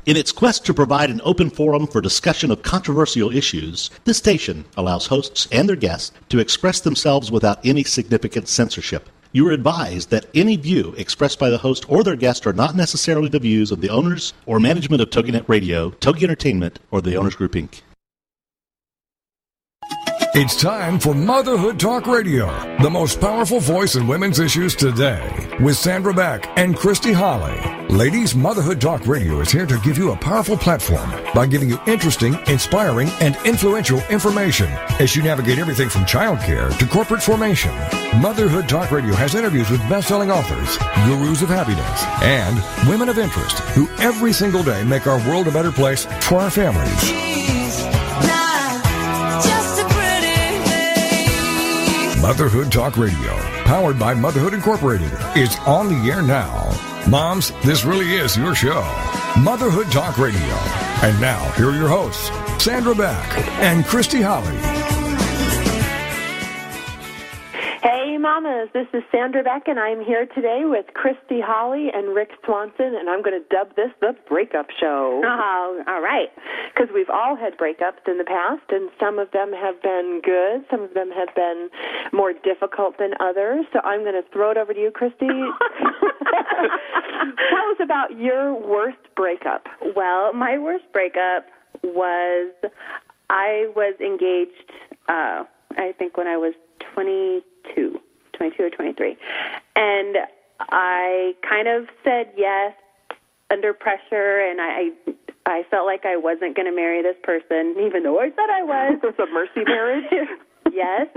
In its quest to provide an open forum for discussion of controversial issues, this station allows hosts and their guests to express themselves without any significant censorship. You are advised that any view expressed by the host or their guest are not necessarily the views of the owners or management of TogiNet Radio, Togi Entertainment, or the Owners Group, Inc. It's time for Motherhood Talk Radio, the most powerful voice in women's issues today, with Sandra Beck and Christy Holly. Ladies, Motherhood Talk Radio is here to give you a powerful platform by giving you interesting, inspiring, and influential information as you navigate everything from childcare to corporate formation. Motherhood Talk Radio has interviews with best-selling authors, gurus of happiness, and women of interest who every single day make our world a better place for our families. Motherhood Talk Radio, powered by Motherhood Incorporated, is on the air now. Moms, this really is your show. Motherhood Talk Radio. And now, here are your hosts, Sandra Beck and Christy Holly. Hey, mamas, this is Sandra Beck, and I'm here today with Christy Holly and Rick Swanson, and I'm going to dub this the Breakup Show. Oh, all right. Because we've all had breakups in the past, and some of them have been good, some of them have been more difficult than others, so I'm going to throw it over to you, Christy. Tell us about your worst breakup. Well, my worst breakup was I was engaged, I think when I was 22 or 23. And I kind of said yes under pressure, and I felt like I wasn't going to marry this person, even though I said I was. It was a mercy marriage? Yes.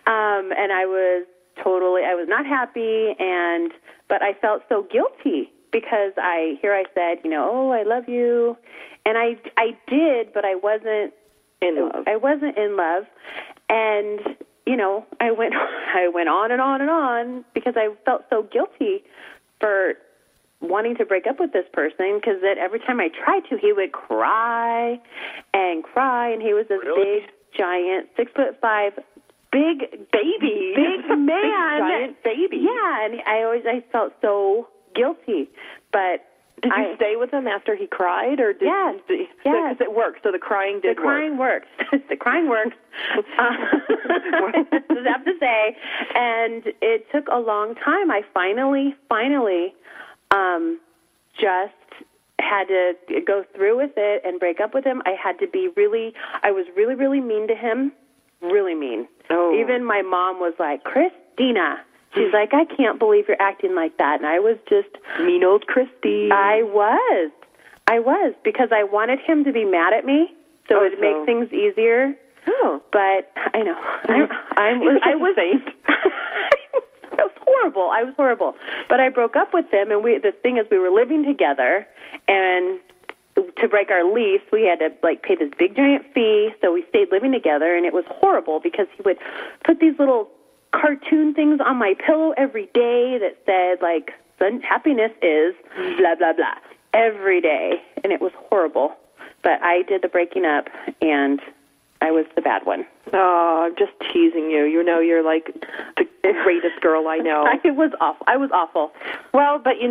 And I was not happy, but I felt so guilty because I said, oh, I love you. And I did, but I wasn't in love. I wasn't in love. And I went on and on and on because I felt so guilty for wanting to break up with this person, because every time I tried to, he would cry, and he was this big, giant, 6'5", big baby, big man, big, giant baby. Yeah, and I felt so guilty, but. Did you stay with him after he cried, or did yes, because it worked? So the crying did work. The crying works. The crying works. I have to say, and it took a long time. I finally, just had to go through with it and break up with him. I was really mean to him, really mean. Oh. Even my mom was like, Christina. She's like, I can't believe you're acting like that. And I was just... mean old Christy. I was, because I wanted him to be mad at me, so it would make things easier. Oh. But I know. I was saint. It was horrible. I was horrible. But I broke up with him, and the thing is, we were living together, and to break our lease, we had to pay this big giant fee, so we stayed living together, and it was horrible because he would put these little cartoon things on my pillow every day that said, happiness is blah, blah, blah, every day. And it was horrible. But I did the breaking up, and I was the bad one. Oh, I'm just teasing you. You're like the greatest girl I know. I was awful. Well, but you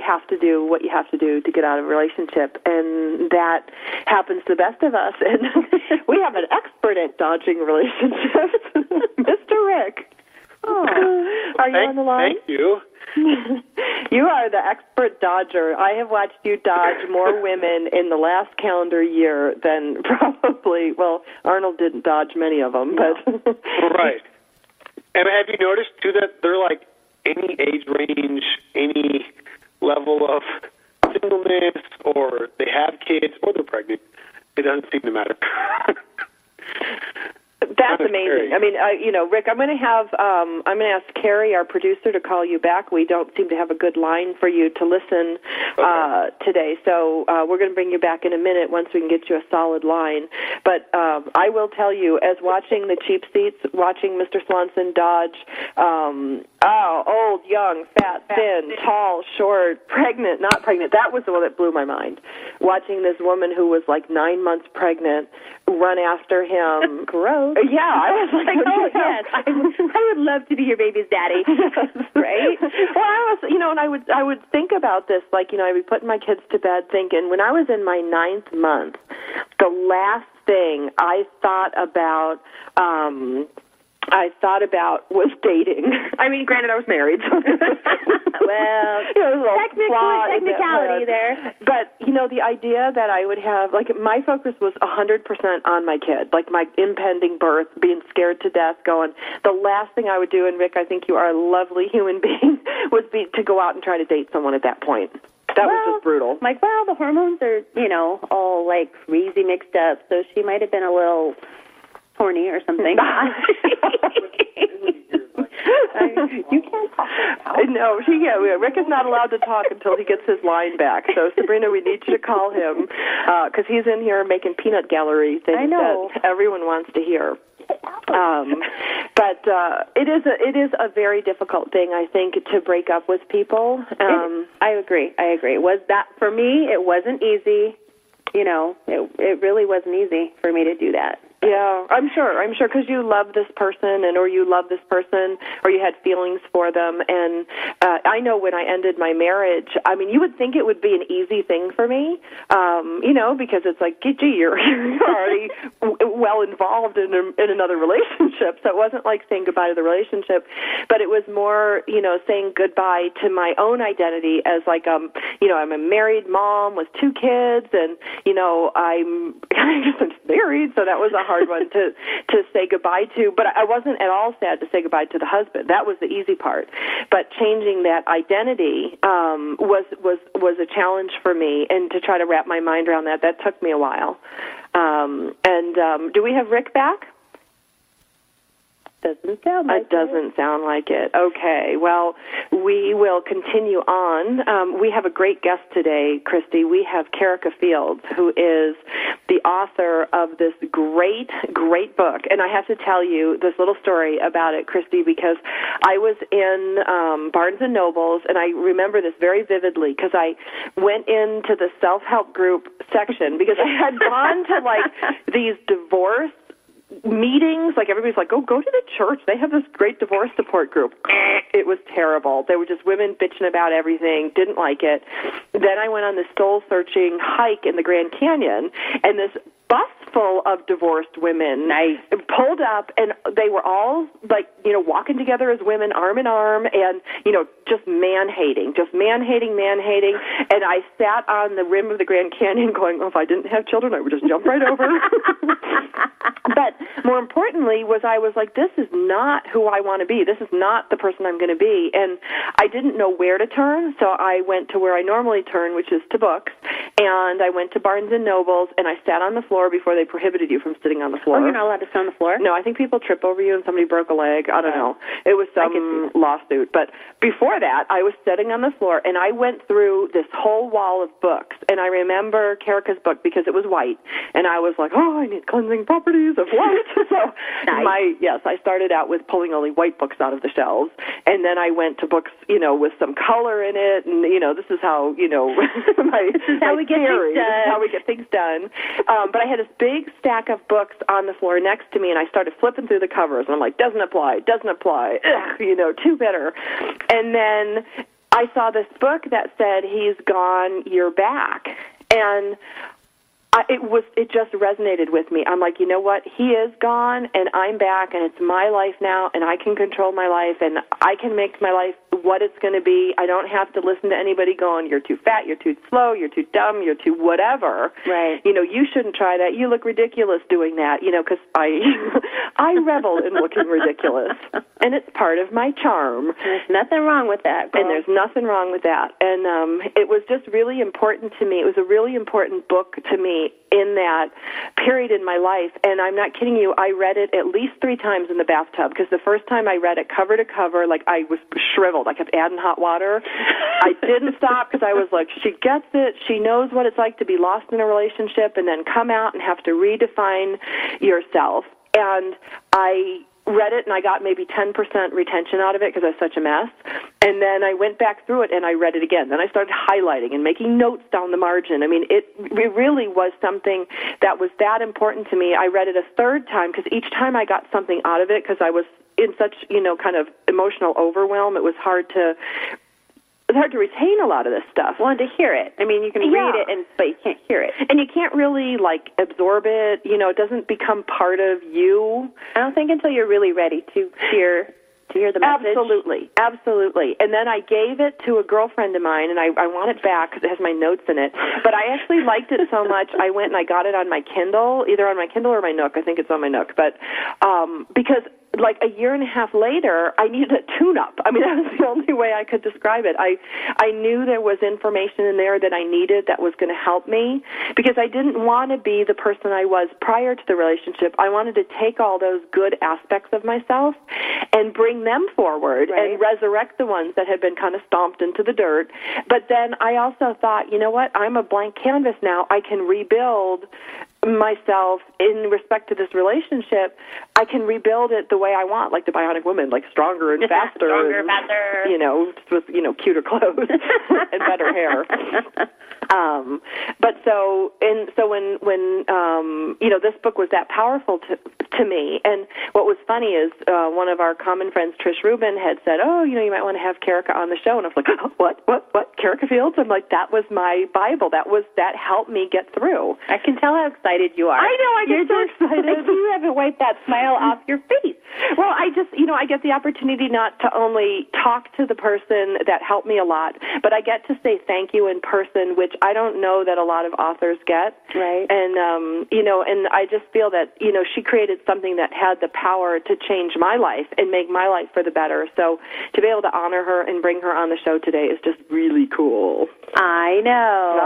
have to do what you have to do to get out of a relationship, and that happens to the best of us. And we have an expert at dodging relationships, Mr. Rick. Oh, are you on the line? Thank you. You are the expert dodger. I have watched you dodge more women in the last calendar year than probably, Arnold didn't dodge many of them, but... Right. And have you noticed, too, that they're any age range, any level of singleness, or they have kids, or they're pregnant? It doesn't seem to matter. That's amazing. I mean, Rick, I'm going to ask Carrie, our producer, to call you back. We don't seem to have a good line for you to listen today, so we're going to bring you back in a minute once we can get you a solid line. But I will tell you, as watching the cheap seats, watching Mr. Swanson dodge, old, young, fat, thin, tall, short, pregnant, not pregnant, that was the one that blew my mind. Watching this woman who was 9 months pregnant run after him. Gross. Yeah, I was like, oh, yes, I would love to be your baby's daddy. Right? Well, I was, and I would think about this, like, I'd be putting my kids to bed thinking, when I was in my 9th month, the last thing I thought about was dating. I mean, granted, I was married. So well, technicality there. But, the idea that I would have, like, my focus was 100% on my kid, like my impending birth, being scared to death, going, the last thing I would do, and Rick, I think you are a lovely human being, would be to go out and try to date someone at that point. That was just brutal. Like, well, the hormones are, all, like, crazy mixed up, so she might have been a little horny or something. You can't talk about. No, Rick is not allowed to talk until he gets his line back. So, Sabrina, we need you to call him because he's in here making peanut gallery things that everyone wants to hear. But it is a very difficult thing, I think, to break up with people. I agree. Was that for me? It wasn't easy. It really wasn't easy for me to do that. Yeah, I'm sure, because you love this person, or you love this person, or you had feelings for them. And I know when I ended my marriage, I mean, you would think it would be an easy thing for me, because it's like, gee, you're already well involved in another relationship. So it wasn't like saying goodbye to the relationship, but it was more, saying goodbye to my own identity as like, I'm a married mom with 2 kids, and I'm married, so that was a hard one to say goodbye to. But I wasn't at all sad to say goodbye to the husband. That was the easy part. But changing that identity was a challenge for me, and to try to wrap my mind around that took me a while. Do we have Rick back? Doesn't sound like it. Doesn't sound like it. Okay. Well, we will continue on. We have a great guest today, Christy. We have Kerika Fields, who is the author of this great, great book. And I have to tell you this little story about it, Christy, because I was in Barnes & Noble's, and I remember this very vividly because I went into the self-help group section because I had gone to, like, these divorce meetings, like everybody's like, go to the church. They have this great divorce support group. It was terrible. There were just women bitching about everything, didn't like it. Then I went on this soul-searching hike in the Grand Canyon, and this bus full of divorced women pulled up, and they were all, like, walking together as women, arm in arm, and, just man-hating. And I sat on the rim of the Grand Canyon going, if I didn't have children, I would just jump right over. But more importantly I was like, this is not who I want to be. This is not the person I'm going to be. And I didn't know where to turn, so I went to where I normally turn, which is to books. And I went to Barnes & Noble's, and I sat on the floor before they prohibited you from sitting on the floor. Oh, you're not allowed to sit on the floor? No, I think people trip over you and somebody broke a leg. I don't know. It was some lawsuit. But before that, I was sitting on the floor, and I went through this whole wall of books. And I remember Kerika's book because it was white. And I was like, I need cleansing properties of white. So I started out with pulling only white books out of the shelves. And then I went to books, with some color in it. And, this is how, how we get things done. But I had this big stack of books on the floor next to me, and I started flipping through the covers, and I'm like, doesn't apply. Ugh, too bitter. And then I saw this book that said, he's gone, you're back. And it just resonated with me. I'm like, you know what? He is gone, and I'm back, and it's my life now, and I can control my life, and I can make my life what it's going to be. I don't have to listen to anybody going, you're too fat, you're too slow, you're too dumb, you're too whatever. Right. You shouldn't try that. You look ridiculous doing that, because I revel in looking ridiculous, and it's part of my charm. There's nothing wrong with that, girl. And there's nothing wrong with that. And it was just really important to me. It was a really important book to me in that period in my life. And I'm not kidding you, I read it at least 3 times in the bathtub, because the first time I read it cover to cover, like, I was shriveled. I kept adding hot water. I didn't stop because I was like, she gets it. She knows what it's like to be lost in a relationship and then come out and have to redefine yourself. And I read it, and I got maybe 10% retention out of it because I was such a mess. And then I went back through it, and I read it again. Then I started highlighting and making notes down the margin. I mean, it really was something that was that important to me. I read it a third time because each time I got something out of it because I was in such, kind of emotional overwhelm. It was hard to retain a lot of this stuff. Well, and to hear it. I mean, you can read it, but you can't hear it. And you can't really, absorb it. It doesn't become part of you. I don't think until you're really ready to hear the message. Absolutely. And then I gave it to a girlfriend of mine, and I want it back because it has my notes in it. But I actually liked it so much, I went and I got it on my Kindle, either on my Kindle or my Nook. I think it's on my Nook. But because a year and a half later, I needed a tune-up. I mean, that was the only way I could describe it. I knew there was information in there that I needed that was going to help me because I didn't want to be the person I was prior to the relationship. I wanted to take all those good aspects of myself and bring them forward and resurrect the ones that had been kind of stomped into the dirt. But then I also thought, you know what? I'm a blank canvas now. I can rebuild myself in respect to this relationship. I can rebuild it the way I want, like the Bionic Woman, stronger and faster. Stronger and faster. Just with, cuter clothes and better hair. But so when this book was that powerful to me, and what was funny is one of our common friends, Trish Rubin, had said, you might want to have Kerika on the show, and I was like, what, Kerika Fields? I'm like, that was my Bible. That helped me get through. I can tell how excited you are. I know, I get so excited. You haven't wiped that smile off your face. Well, I just, I get the opportunity not to only talk to the person that helped me a lot, but I get to say thank you in person, which I don't know that a lot of authors get. Right. And, and I just feel that, she created something that had the power to change my life and make my life for the better. So to be able to honor her and bring her on the show today is just really cool. I know.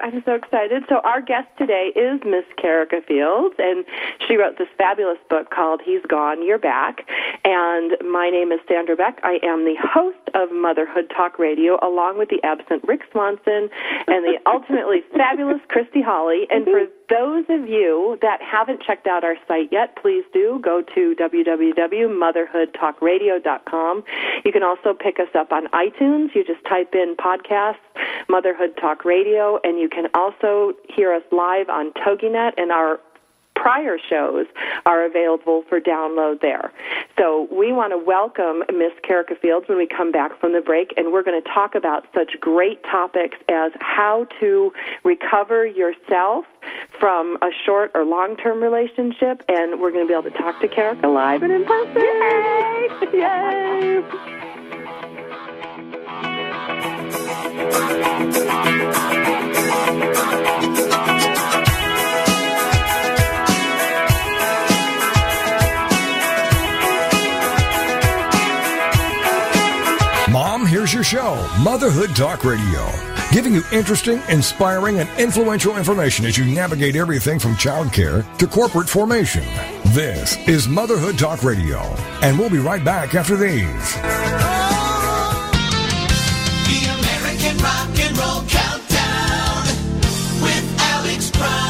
I'm so excited. So our guest today is Miss Kerika Fields, and she wrote this fabulous book called He's Gone, You're Back. And my name is Sandra Beck. I am the host of Motherhood Talk Radio, along with the absent Rick Swanson and the ultimately fabulous Christy Holly. And for those of you that haven't checked out our site yet, please do go to www.motherhoodtalkradio.com. You can also pick us up on iTunes. You just type in podcasts, Motherhood Talk Radio, and you can also hear us live on TogiNet, and our prior shows are available for download there. So we want to welcome Miss Kerika Fields when we come back from the break, and we're going to talk about such great topics as how to recover yourself from a short or long-term relationship, and we're going to be able to talk to Kerika live and in person. Yay! Yay! Mom, here's your show, Motherhood Talk Radio, giving you interesting, inspiring, and influential information as you navigate everything from childcare to corporate formation. This is Motherhood Talk Radio, and we'll be right back after these. The American Rock and Roll Countdown with Alex Price.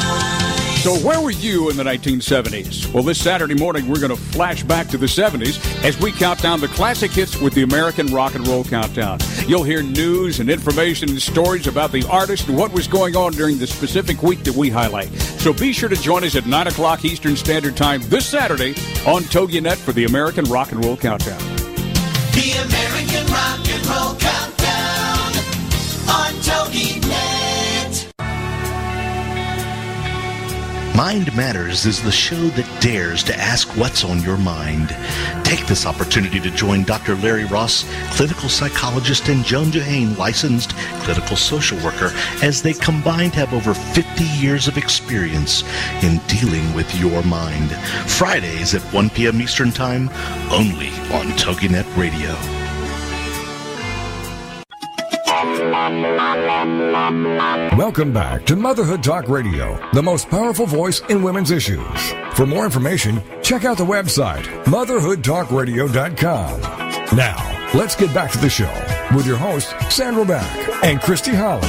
So where were you in the 1970s? Well, this Saturday morning, we're going to flash back to the 70s as we count down the classic hits with the American Rock and Roll Countdown. You'll hear news and information and stories about the artist and what was going on during the specific week that we highlight. So be sure to join us at 9 o'clock Eastern Standard Time this Saturday on TogiNet for the American Rock and Roll Countdown. The American Rock and Roll Countdown on TogiNet. Mind Matters is the show that dares to ask what's on your mind. Take this opportunity to join Dr. Larry Ross, clinical psychologist, and Joan Johane, licensed clinical social worker, as they combined have over 50 years of experience in dealing with your mind. Fridays at 1 p.m. Eastern Time, only on TogiNet Radio. Welcome back to Motherhood Talk Radio, the most powerful voice in women's issues. For more information, check out the website, motherhoodtalkradio.com. Now, let's get back to the show with your hosts, Sandra Beck and Christy Holly.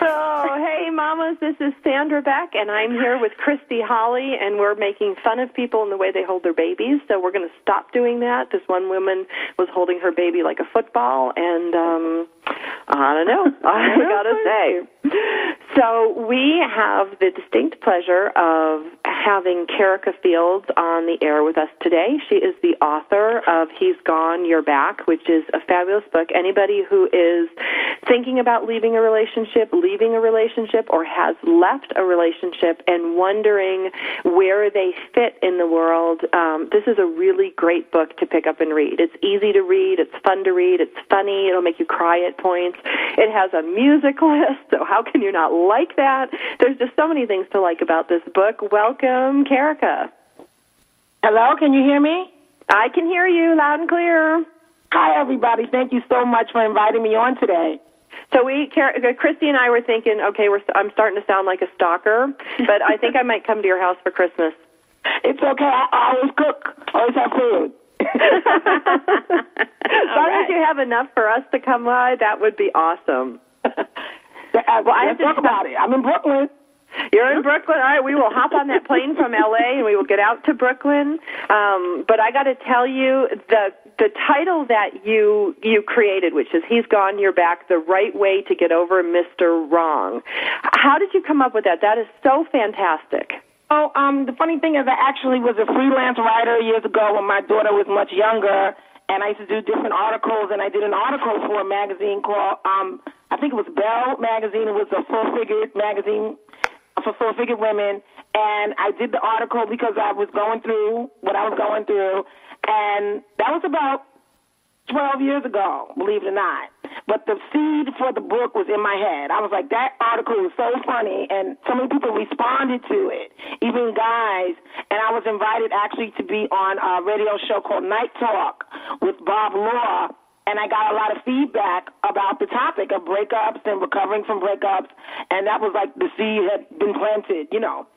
Oh, hey, mamas this is Sandra Beck, and I'm here with Christy Holly, and we're making fun of people in the way they hold their babies, so we're going to stop doing that. This one woman was holding her baby like a football, and I don't know, I got to say. So we have the distinct pleasure of having Kerika Fields on the air with us today. She is the author of He's Gone, You're Back, which is a fabulous book. Anybody who is thinking about leaving a relationship, or has left a relationship and wondering where they fit in the world, this is a really great book to pick up and read. It's easy to read. It's fun to read. It's funny. It'll make you cry at points. It has a music list, so how can you not like that? There's just so many things to like about this book. Welcome, Kerika. Hello, can you hear me? I can hear you loud and clear. Hi, everybody. Thank you so much for inviting me on today. So Christy and I were thinking, okay, I'm starting to sound like a stalker, but I think I might come to your house for Christmas. It's okay. I always cook. Always have food. As long as you have enough for us to come by, that would be awesome. Well, I have to talk about it. I'm in Brooklyn. You're in Brooklyn? All right, we will hop on that plane from L.A. and we will get out to Brooklyn. But I got to tell you, the title that you created, which is He's Gone, You're Back, The Right Way to Get Over Mr. Wrong. How did you come up with that? That is so fantastic. Oh, the funny thing is I actually was a freelance writer years ago when my daughter was much younger, and I used to do different articles, and I did an article for a magazine called, I think it was Belle magazine. It was a full-figured magazine for full-figured women, and I did the article because I was going through what I was going through, and that was about 12 years ago, believe it or not. But the seed for the book was in my head. I was like, that article was so funny, and so many people responded to it, even guys. And I was invited actually to be on a radio show called Night Talk with Bob Law, and I got a lot of feedback about the topic of breakups and recovering from breakups, and that was like the seed had been planted, you know.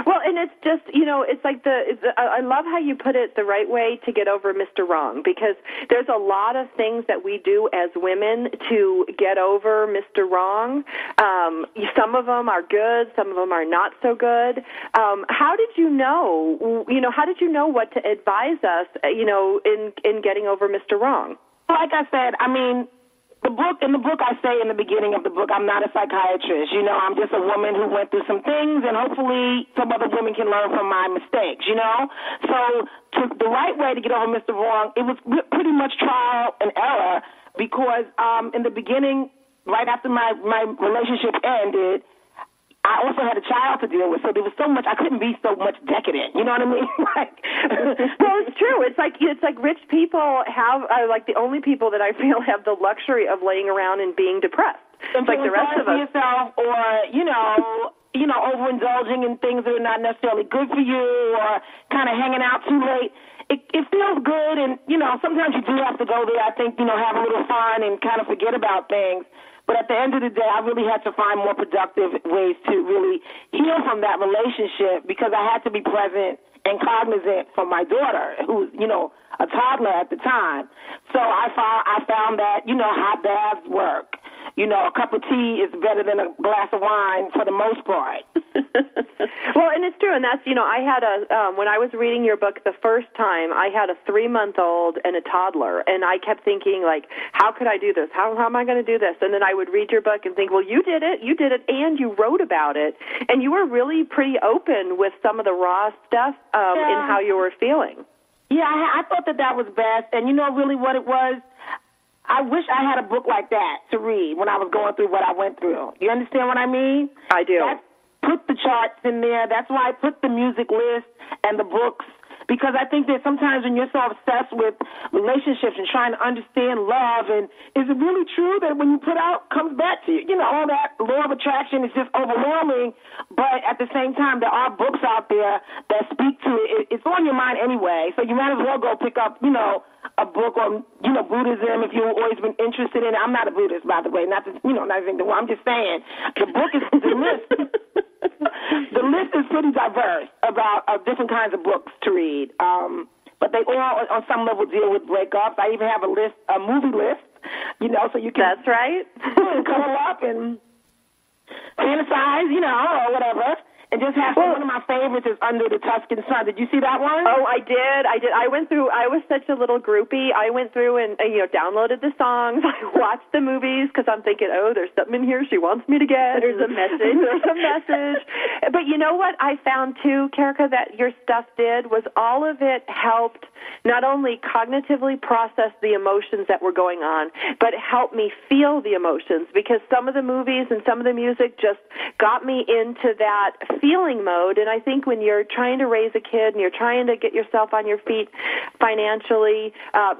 Well, and it's just, it's like I love how you put it, the right way to get over Mr. Wrong, because there's a lot of things that we do as women to get over Mr. Wrong. Some of them are good, some of them are not so good. How did you know what to advise us, in getting over Mr. Wrong? Like I said, I mean, in the book I say in the beginning of the book, I'm not a psychiatrist. I'm just a woman who went through some things, and hopefully some other women can learn from my mistakes, So the right way to get over Mr. Wrong, it was pretty much trial and error, because in the beginning, right after my relationship ended, I also had a child to deal with, so there was so much. I couldn't be so much decadent. You know what I mean? Well, it's true. It's like rich people have the only people that I feel have the luxury of laying around and being depressed. And like the rest of us. Yourself, or overindulging in things that are not necessarily good for you, or kind of hanging out too late. It feels good, and sometimes you do have to go there. I think have a little fun and kind of forget about things. But at the end of the day, I really had to find more productive ways to really heal from that relationship, because I had to be present and cognizant for my daughter, who was, a toddler at the time. So I found that, hot baths work. A cup of tea is better than a glass of wine for the most part. Well, and it's true, and that's, I had when I was reading your book the first time, I had a 3-month-old and a toddler, and I kept thinking, how could I do this? How am I going to do this? And then I would read your book and think, well, you did it, and you wrote about it, and you were really pretty open with some of the raw stuff in how you were feeling. Yeah, I thought that was best, and really what it was? I wish I had a book like that to read when I was going through what I went through. You understand what I mean? I do. Put the charts in there. That's why I put the music list and the books, because I think that sometimes when you're so obsessed with relationships and trying to understand love, and is it really true that when you put out, comes back to you? All that law of attraction is just overwhelming, but at the same time, there are books out there that speak to it. It's on your mind anyway, so you might as well go pick up, a book on, Buddhism if you've always been interested in it. I'm not a Buddhist, by the way, not anything. I'm just saying the book is the list. The list is pretty diverse about different kinds of books to read, but they all, on some level, deal with breakups. I even have a movie list, so you can. That's right. Cuddle up and fantasize, or whatever. And just have one of my favorites is Under the Tuscan Sun. Did you see that one? Oh, I did. I went through. I was such a little groupie. I went through and downloaded the songs. I watched the movies because I'm thinking, oh, there's something in here she wants me to get. There's a message. There's a message. But you know what I found too, Kerika, that your stuff did was all of it helped not only cognitively process the emotions that were going on, but it helped me feel the emotions, because some of the movies and some of the music just got me into that feeling mode. And I think when you're trying to raise a kid and you're trying to get yourself on your feet financially,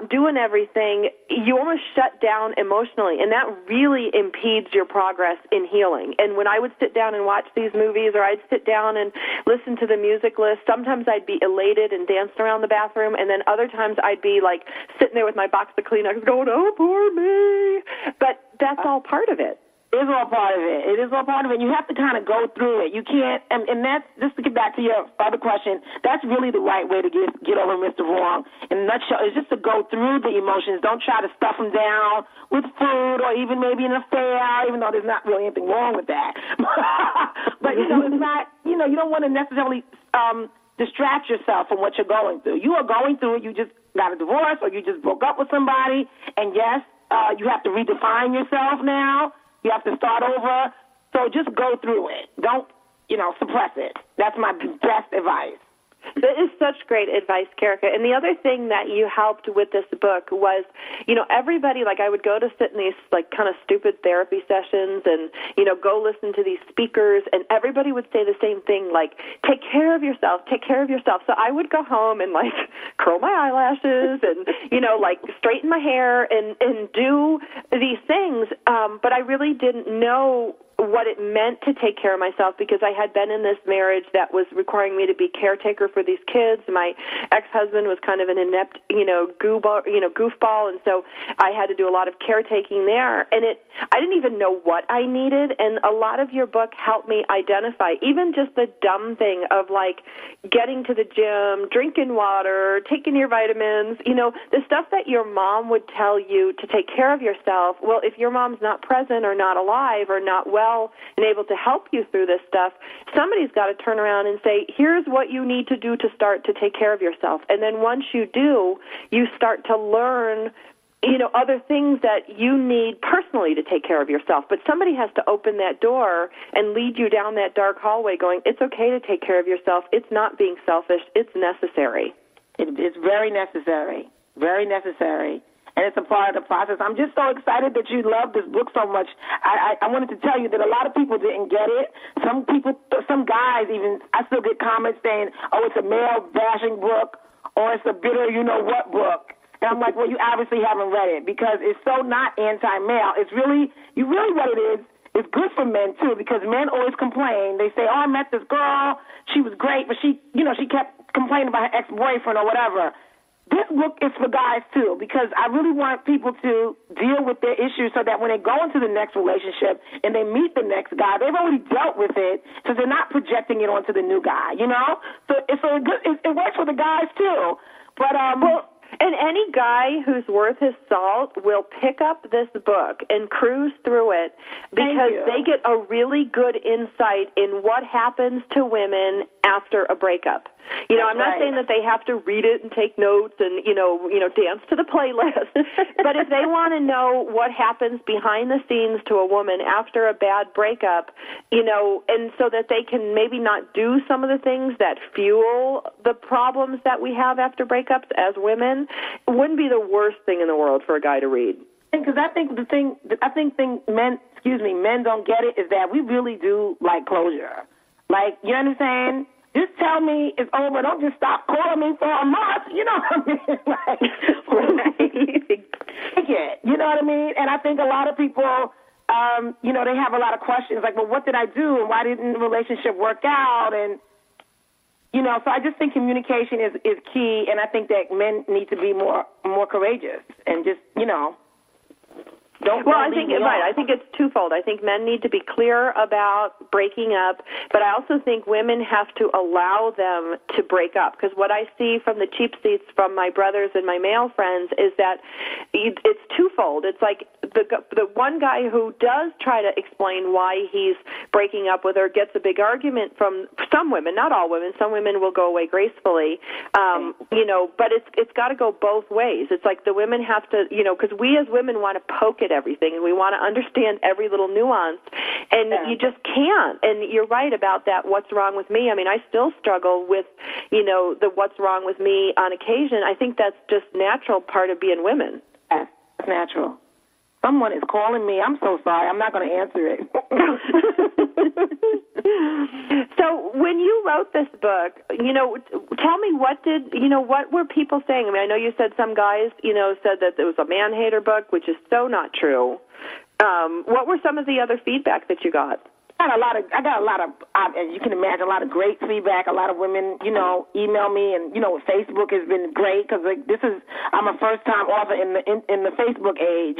doing everything, you almost shut down emotionally, and that really impedes your progress in healing. And when I would sit down and watch these movies, or I'd sit down and listen to the music list, sometimes I'd be elated and dancing around the bathroom, and then other times I'd be like sitting there with my box of Kleenex going, oh, poor me. But that's all part of it. It is all part of it. It is all part of it. You have to kind of go through it. You can't, and that's, just to get back to your other question, that's really the right way to get over Mr. Wrong. In a nutshell, is just to go through the emotions. Don't try to stuff them down with food or even maybe an affair, even though there's not really anything wrong with that. But, it's not, you don't want to necessarily distract yourself from what you're going through. You are going through it. You just got a divorce or you just broke up with somebody, and yes, you have to redefine yourself now. You have to start over. So just go through it. Don't, suppress it. That's my best advice. That is such great advice, Kerika. And the other thing that you helped with this book was, everybody, like I would go to sit in these like kind of stupid therapy sessions and, go listen to these speakers, and everybody would say the same thing, like, take care of yourself, take care of yourself. So I would go home and like curl my eyelashes and, like straighten my hair and do these things. But I really didn't know what it meant to take care of myself, because I had been in this marriage that was requiring me to be caretaker for these kids. My ex-husband was kind of an inept, goofball, and so I had to do a lot of caretaking there. And I didn't even know what I needed, and a lot of your book helped me identify even just the dumb thing of like getting to the gym, drinking water, taking your vitamins, the stuff that your mom would tell you to take care of yourself. Well, if your mom's not present or not alive or not well and able to help you through this stuff, somebody's got to turn around and say, here's what you need to do to start to take care of yourself. And then once you do, you start to learn, other things that you need personally to take care of yourself. But somebody has to open that door and lead you down that dark hallway going, it's okay to take care of yourself. It's not being selfish. It's necessary. It's very necessary. Very necessary. And it's a part of the process. I'm just so excited that you love this book so much. I wanted to tell you that a lot of people didn't get it. Some guys even, I still get comments saying, oh, it's a male-bashing book, or it's a bitter you-know-what book. And I'm like, well, you obviously haven't read it, because it's so not anti-male. It's really what it is. It's good for men, too, because men always complain. They say, oh, I met this girl. She was great, but she kept complaining about her ex-boyfriend or whatever. This book is for guys, too, because I really want people to deal with their issues so that when they go into the next relationship and they meet the next guy, they've already dealt with it, so they're not projecting it onto the new guy, So it works for the guys, too. But, and any guy who's worth his salt will pick up this book and cruise through it, because they get a really good insight in what happens to women after a breakup. I'm not saying that they have to read it and take notes and, dance to the playlist. But if they want to know what happens behind the scenes to a woman after a bad breakup, and so that they can maybe not do some of the things that fuel the problems that we have after breakups as women, it wouldn't be the worst thing in the world for a guy to read. Because I think men don't get it is that we really do like closure. Like, you know what I'm saying? Just tell me it's over. Don't just stop calling me for a month. You know what I mean? You know what I mean? And I think a lot of people, they have a lot of questions like, well, what did I do? And why didn't the relationship work out? And, so I just think communication is key. And I think that men need to be more courageous and just, I think I think it's twofold. I think men need to be clear about breaking up, but I also think women have to allow them to break up, because what I see from the cheap seats from my brothers and my male friends is that it's twofold. It's like the one guy who does try to explain why he's breaking up with her gets a big argument from some women, not all women. Some women will go away gracefully, but it's got to go both ways. It's like the women have to, because we as women want to poke at everything and we want to understand every little nuance, and you just can't. And you're right about that. What's wrong with me? I mean, I still struggle with, the what's wrong with me on occasion. I think that's just natural part of being women. Yes, it's natural. Someone is calling me. I'm so sorry. I'm not going to answer it. So when you wrote this book, tell me what were people saying? I mean, I know you said some guys, said that it was a man-hater book, which is so not true. What were some of the other feedback that you got? I got a lot of, as you can imagine, a lot of great feedback. A lot of women, email me, and Facebook has been great because I'm a first-time author in the Facebook age,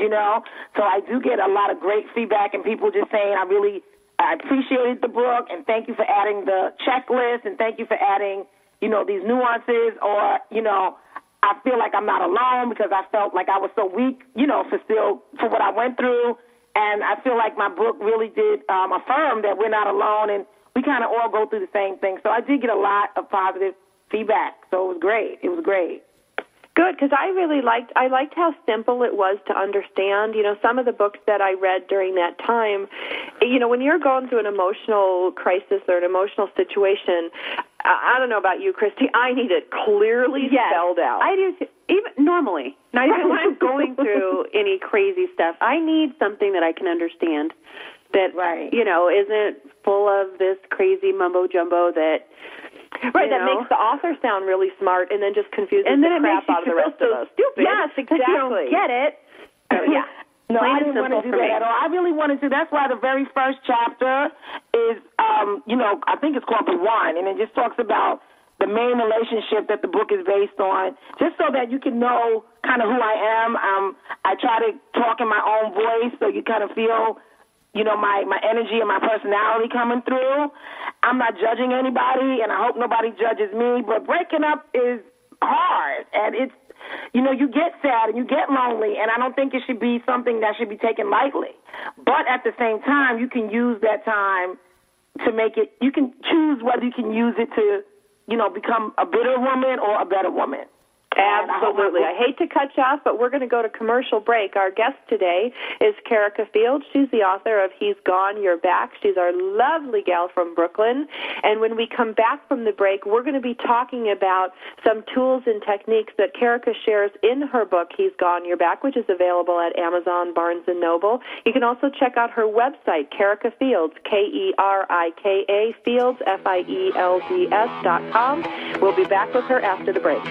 So I do get a lot of great feedback and people just saying I appreciated the book, and thank you for adding the checklist, and thank you for adding, these nuances, or I feel like I'm not alone because I felt like I was so weak, for what I went through. And I feel like my book really did affirm that we're not alone, and we kind of all go through the same thing. So I did get a lot of positive feedback. So it was great. It was great. Good, because I liked how simple it was to understand. Some of the books that I read during that time, when you're going through an emotional crisis or an emotional situation, I don't know about you, Christy, I need it clearly spelled out. I do too. Even normally, not even when I'm going through any crazy stuff, I need something that I can understand that, isn't full of this crazy mumbo-jumbo that... Right, that makes the author sound really smart and then just confuses the crap out of the rest of us. Stupid. Yes, exactly. You don't get it. No, I didn't want to do that at all. I really wanted to. That's why the very first chapter is, I think it's called The One, and it just talks about the main relationship that the book is based on, just so that you can know kind of who I am. I try to talk in my own voice so you kind of feel, my energy and my personality coming through. I'm not judging anybody, and I hope nobody judges me, but breaking up is hard, and it's, you get sad and you get lonely, and I don't think it should be something that should be taken lightly. But at the same time, you can use that time to make it, you can choose whether you can use it to, become a bitter woman or a better woman. Absolutely. I hate to cut you off, but we're going to go to commercial break. Our guest today is Kerika Fields. She's the author of He's Gone, You're Back. She's our lovely gal from Brooklyn. And when we come back from the break, we're going to be talking about some tools and techniques that Kerika shares in her book, He's Gone, You're Back, which is available at Amazon, Barnes & Noble. You can also check out her website, Kerika Fields, Kerika Fields, FIELDS.com. We'll be back with her after the break.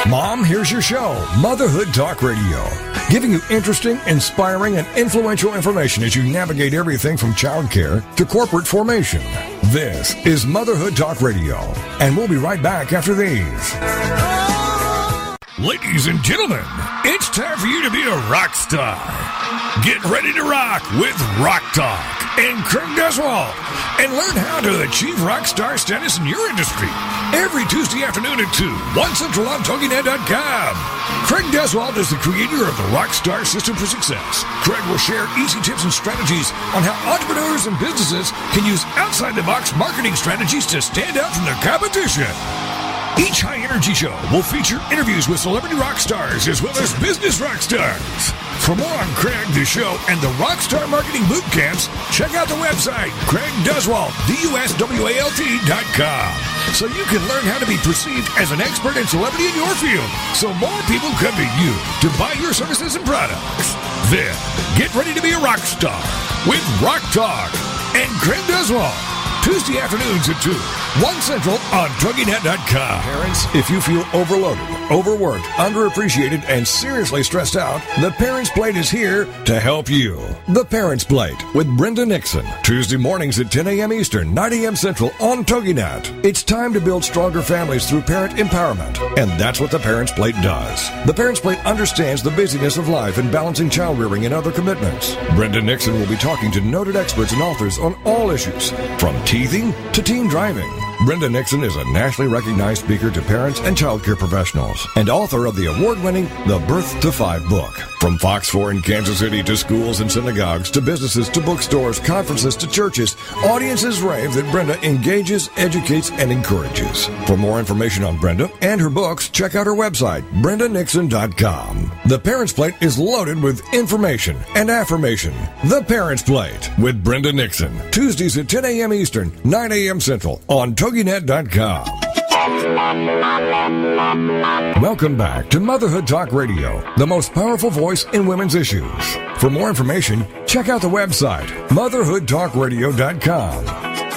Mom, here's your show, Motherhood Talk Radio, giving you interesting, inspiring, and influential information as you navigate everything from childcare to corporate formation. This is Motherhood Talk Radio, and we'll be right back after these. Ladies and gentlemen, it's time for you to be a rock star. Get ready to rock with Rock Talk and Craig Deswald, and learn how to achieve rock star status in your industry every Tuesday afternoon at 2, 1 Central on TogiNet.com. Craig Deswald is the creator of the Rockstar System for Success. Craig will share easy tips and strategies on how entrepreneurs and businesses can use outside-the-box marketing strategies to stand out from the competition. Each high-energy show will feature interviews with celebrity rock stars as well as business rock stars. For more on Craig, the show, and the Rockstar Marketing Boot Camps, check out the website, CraigDeswalt, DUSWALT.com, so you can learn how to be perceived as an expert and celebrity in your field, so more people come to you to buy your services and products. Then, get ready to be a rock star with Rock Talk and Craig Deswalt, Tuesday afternoons at 2. One Central on TogiNet.com. Parents, if you feel overloaded, overworked, underappreciated, and seriously stressed out, The Parents Plate is here to help you. The Parents Plate with Brenda Nixon. Tuesday mornings at 10 a.m. Eastern, 9 a.m. Central on TogiNet. It's time to build stronger families through parent empowerment. And that's what The Parents Plate does. The Parents Plate understands the busyness of life and balancing child rearing and other commitments. Brenda Nixon will be talking to noted experts and authors on all issues, from teething to teen driving. Brenda Nixon is a nationally recognized speaker to parents and child care professionals and author of the award-winning The Birth to 5 book. From Fox 4 in Kansas City to schools and synagogues to businesses to bookstores, conferences to churches, audiences rave that Brenda engages, educates, and encourages. For more information on Brenda and her books, check out her website, brendanixon.com. The Parents Plate is loaded with information and affirmation. The Parents Plate with Brenda Nixon. Tuesdays at 10 a.m. Eastern, 9 a.m. Central on TogiNet.com. Welcome back to Motherhood Talk Radio, the most powerful voice in women's issues. For more information, check out the website, motherhoodtalkradio.com.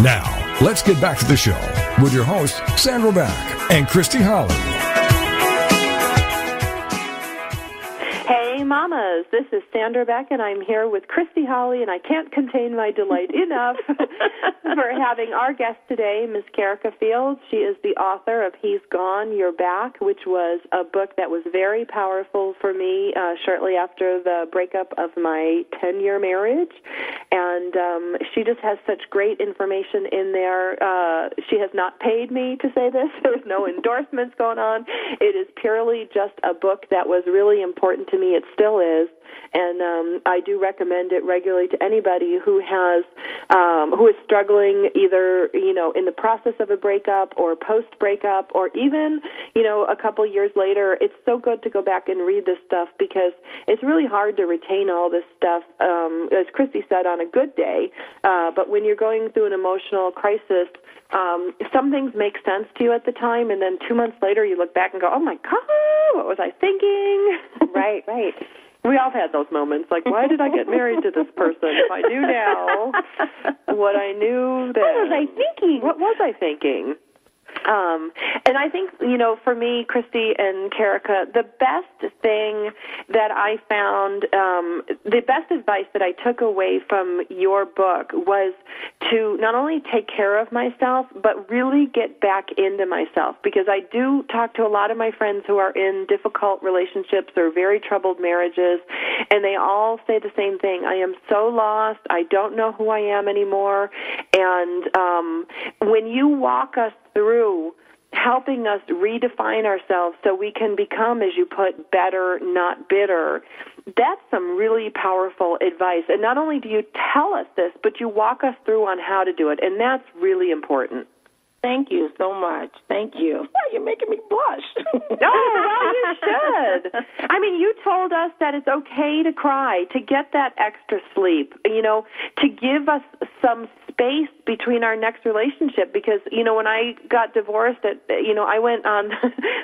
Now, let's get back to the show with your hosts, Sandra Beck and Christy Holly. Hey, mamas, this is Sandra Beck, and I'm here with Christy Holly, and I can't contain my delight enough for having our guest today, Ms. Kerika Fields. She is the author of He's Gone, You're Back, which was a book that was very powerful for me shortly after the breakup of my 10-year marriage, and she just has such great information in there. She has not paid me to say this. There's no endorsements going on. It is purely just a book that was really important to me. It still is, and I do recommend it regularly to anybody who has who is struggling either in the process of a breakup or post-breakup or even a couple years later. It's so good to go back and read this stuff because it's really hard to retain all this stuff, as Christy said, on a good day. But when you're going through an emotional crisis, some things make sense to you at the time, and then 2 months later you look back and go, oh, my God, what was I thinking? Right. We all have those moments, like, why did I get married to this person? If I knew now what I knew then. What was I thinking? What was I thinking? And I think, for me, Christy and Kerika, the best thing that I found, the best advice that I took away from your book was to not only take care of myself, but really get back into myself. Because I do talk to a lot of my friends who are in difficult relationships or very troubled marriages, and they all say the same thing. I am so lost. I don't know who I am anymore. And when you walk us through helping us redefine ourselves so we can become, as you put, better, not bitter, that's some really powerful advice. And not only do you tell us this, but you walk us through on how to do it, and that's really important. Thank you so much. Thank you. Well, you're making me blush. Oh, well, you should. I mean, you told us that it's okay to cry, to get that extra sleep, to give us some space between our next relationship. Because, when I got divorced, I went on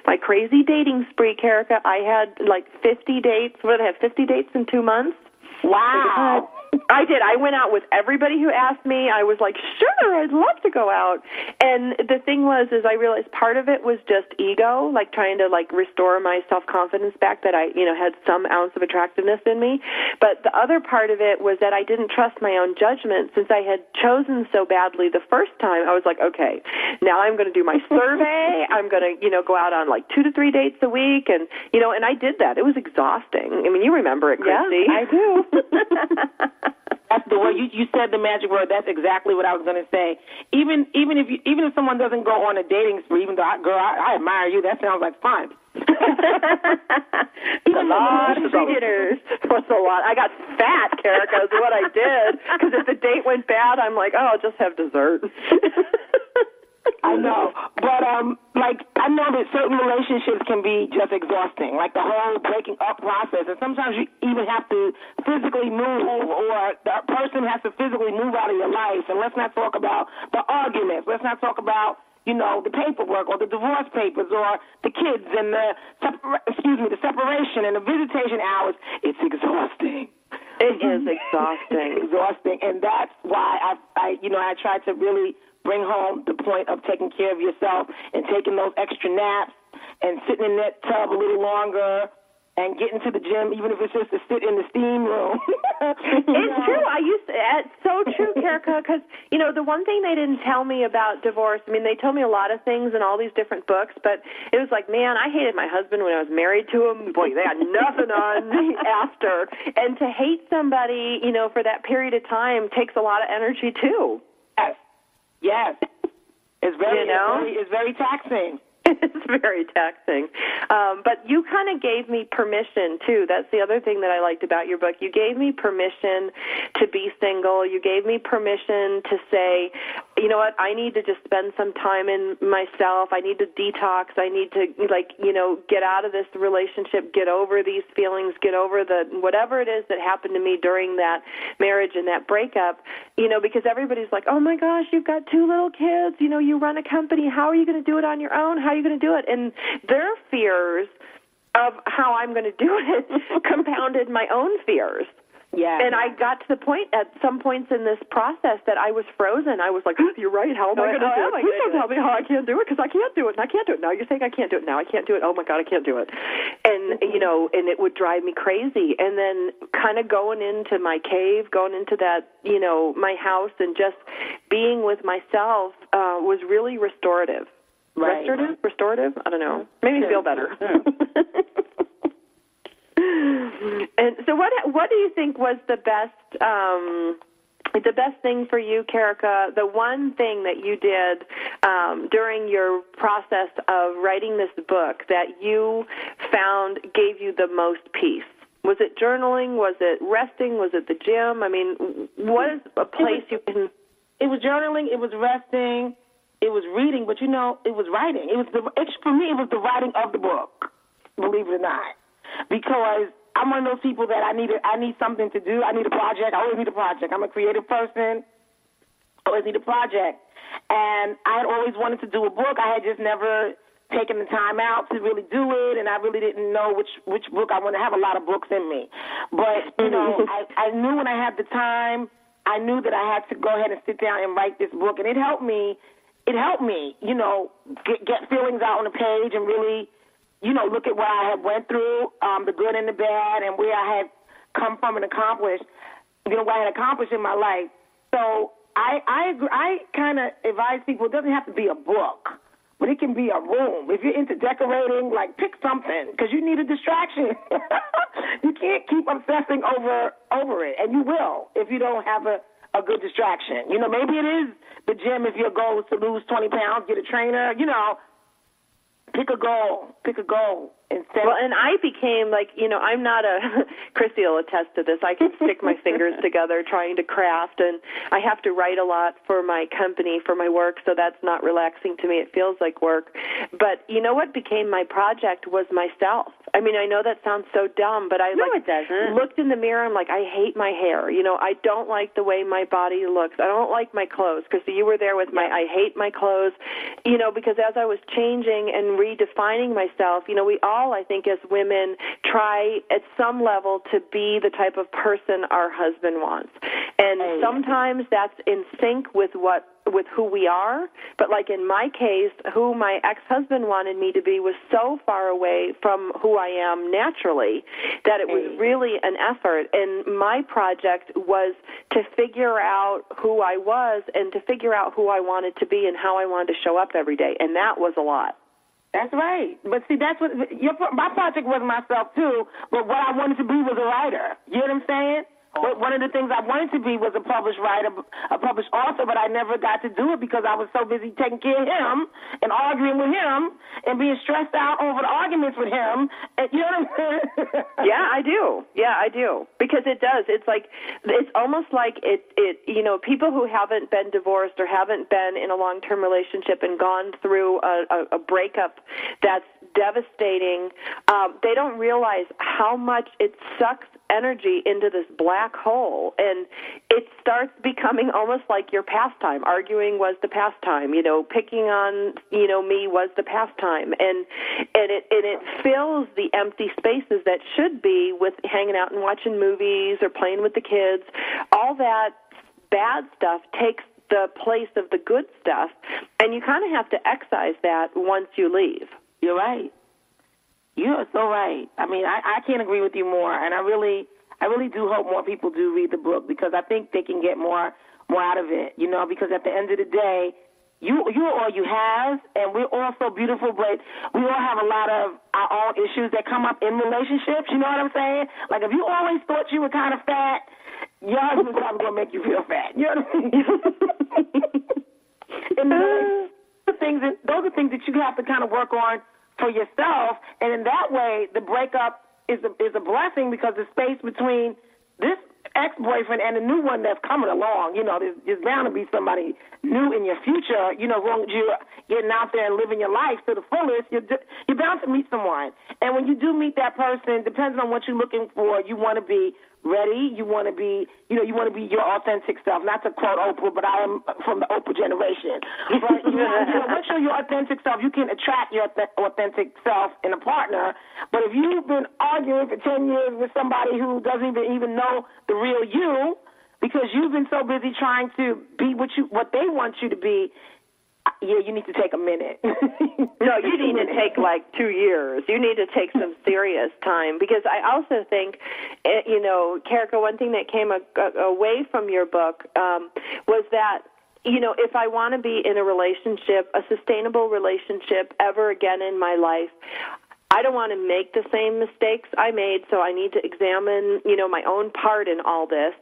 my crazy dating spree, Kerika. I had like 50 dates. What did I have, 50 dates in 2 months? Wow. I did. I went out with everybody who asked me. I was like, sure, I'd love to go out. And the thing was, is I realized part of it was just ego, like trying to restore my self-confidence back that I, had some ounce of attractiveness in me. But the other part of it was that I didn't trust my own judgment. Since I had chosen so badly the first time, I was like, okay, now I'm going to do my survey. I'm going to, go out on 2 to 3 dates a week. And, and I did that. It was exhausting. I mean, you remember it, Christy. Yeah, I do. That's the way you said the magic word. That's exactly what I was going to say. Even if someone doesn't go on a dating spree, even though I admire you, that sounds like fun. A lot of dinners. What's a lot? I got fat, Kerika, is what I did. Because if the date went bad, I'm like, oh, I'll just have dessert. I know, but I know that certain relationships can be just exhausting, like the whole breaking up process, and sometimes you even have to physically move, or the person has to physically move out of your life. And let's not talk about the arguments. Let's not talk about the paperwork or the divorce papers or the kids and the separation and the visitation hours. It's exhausting. It is exhausting. Exhausting, and that's why I try to really bring home the point of taking care of yourself and taking those extra naps and sitting in that tub a little longer and getting to the gym, even if it's just to sit in the steam room. It's true. It's so true, Kerika, because, the one thing they didn't tell me about divorce, I mean, they told me a lot of things in all these different books, but it was like, man, I hated my husband when I was married to him. Boy, they had nothing on me after. And to hate somebody, for that period of time takes a lot of energy, too. Yes. It's very taxing. It's very taxing. But you kind of gave me permission, too. That's the other thing that I liked about your book. You gave me permission to be single. You gave me permission to say, you know what, I need to just spend some time in myself. I need to detox. I need to, get out of this relationship, get over these feelings, get over whatever it is that happened to me during that marriage and that breakup, because everybody's like, oh, my gosh, you've got 2 little kids. You run a company. How are you going to do it on your own? How are you going to do it? And their fears of how I'm going to do it compounded my own fears. Yeah. And I got to the point at some points in this process that I was frozen. I was like, you're right. How am I going to do it? Please don't tell me how I can't do it, because I can't do it, and I can't do it. Now you're saying I can't do it. Now I can't do it. Oh, my God, I can't do it. And, and it would drive me crazy. And then kind of going into my cave, going into that, my house, and just being with myself was really restorative. Right. Restorative? I don't know. Made me feel better. And so what do you think was the best thing for you, Kerika, the one thing that you did during your process of writing this book that you found gave you the most peace? Was it journaling? Was it resting? Was it the gym? I mean, what is a place you can... It was journaling. It was resting. It was reading, but it was writing. For me, it was the writing of the book, believe it or not, because I'm one of those people that I need something to do. I need a project. I always need a project. I'm a creative person. I always need a project. And I had always wanted to do a book. I had just never taken the time out to really do it, and I really didn't know which book I wanted to have. A lot of books in me. But, I knew when I had the time, I knew that I had to go ahead and sit down and write this book, and it helped me, get feelings out on the page and really, look at what I had went through, the good and the bad, and where I had come from and accomplished, what I had accomplished in my life. So I kind of advise people, it doesn't have to be a book, but it can be a room. If you're into decorating, pick something, because you need a distraction. You can't keep obsessing over it, and you will if you don't have a good distraction. Maybe it is the gym if your goal is to lose 20 pounds, get a trainer, pick a goal. Well, and I became I'm not Christy will attest to this. I can stick my fingers together trying to craft, and I have to write a lot for my company, for my work, so that's not relaxing to me. It feels like work. But what became my project was myself. I mean, I know that sounds so dumb, but I it doesn't. Looked in the mirror, I'm like, I hate my hair. I don't like the way my body looks. I don't like my clothes. Christy, you were there with I hate my clothes, because as I was changing and redefining myself, we all, I think, as women, try at some level to be the type of person our husband wants. And sometimes that's in sync with who we are, but in my case, who my ex-husband wanted me to be was so far away from who I am naturally that it was really an effort. And my project was to figure out who I was and to figure out who I wanted to be and how I wanted to show up every day, and that was a lot. That's right. But see, that's what my project was myself too. But what I wanted to be was a writer. You know what I'm saying? But one of the things I wanted to be was a published writer, a published author, but I never got to do it because I was so busy taking care of him and arguing with him and being stressed out over the arguments with him. And, you know what I'm saying? Yeah, I do. Because it does. It's almost like people who haven't been divorced or haven't been in a long-term relationship and gone through a breakup that's devastating, they don't realize how much it sucks energy into this black hole, and it starts becoming almost like your pastime. Arguing was the pastime, picking on me was the pastime, and it fills the empty spaces that should be with hanging out and watching movies or playing with the kids. All that bad stuff takes the place of the good stuff, and you kind of have to excise that once you leave. You're right. You are so right. I mean, I can't agree with you more, and I really do hope more people do read the book, because I think they can get more out of it, you know, because at the end of the day, you are all you have, and we're all so beautiful, but we all have a lot of our own issues that come up in relationships, you know what I'm saying? Like, if you always thought you were kind of fat, your husband's probably going to make you feel fat, you know what I mean? And those are things that you have to kind of work on for yourself, and in that way, the breakup is a blessing, because the space between this ex-boyfriend and the new one that's coming along, you know, there's bound to be somebody new in your future, you know, as long as you're getting out there and living your life to the fullest, you're bound to meet someone. And when you do meet that person, depending on what you're looking for, you want to be ready, you want to be your authentic self. Not to quote Oprah, but I am from the Oprah generation. But once you're your authentic self, you can attract your authentic self in a partner. But if you've been arguing for 10 years with somebody who doesn't even know the real you, because you've been so busy trying to be what they want you to be, yeah, you need to take a minute. No, you need to take like 2 years. You need to take some serious time, because I also think, you know, Kerika, one thing that came away from your book was that, you know, if I want to be in a relationship, a sustainable relationship ever again in my life, I don't want to make the same mistakes I made, so I need to examine, you know, my own part in all this.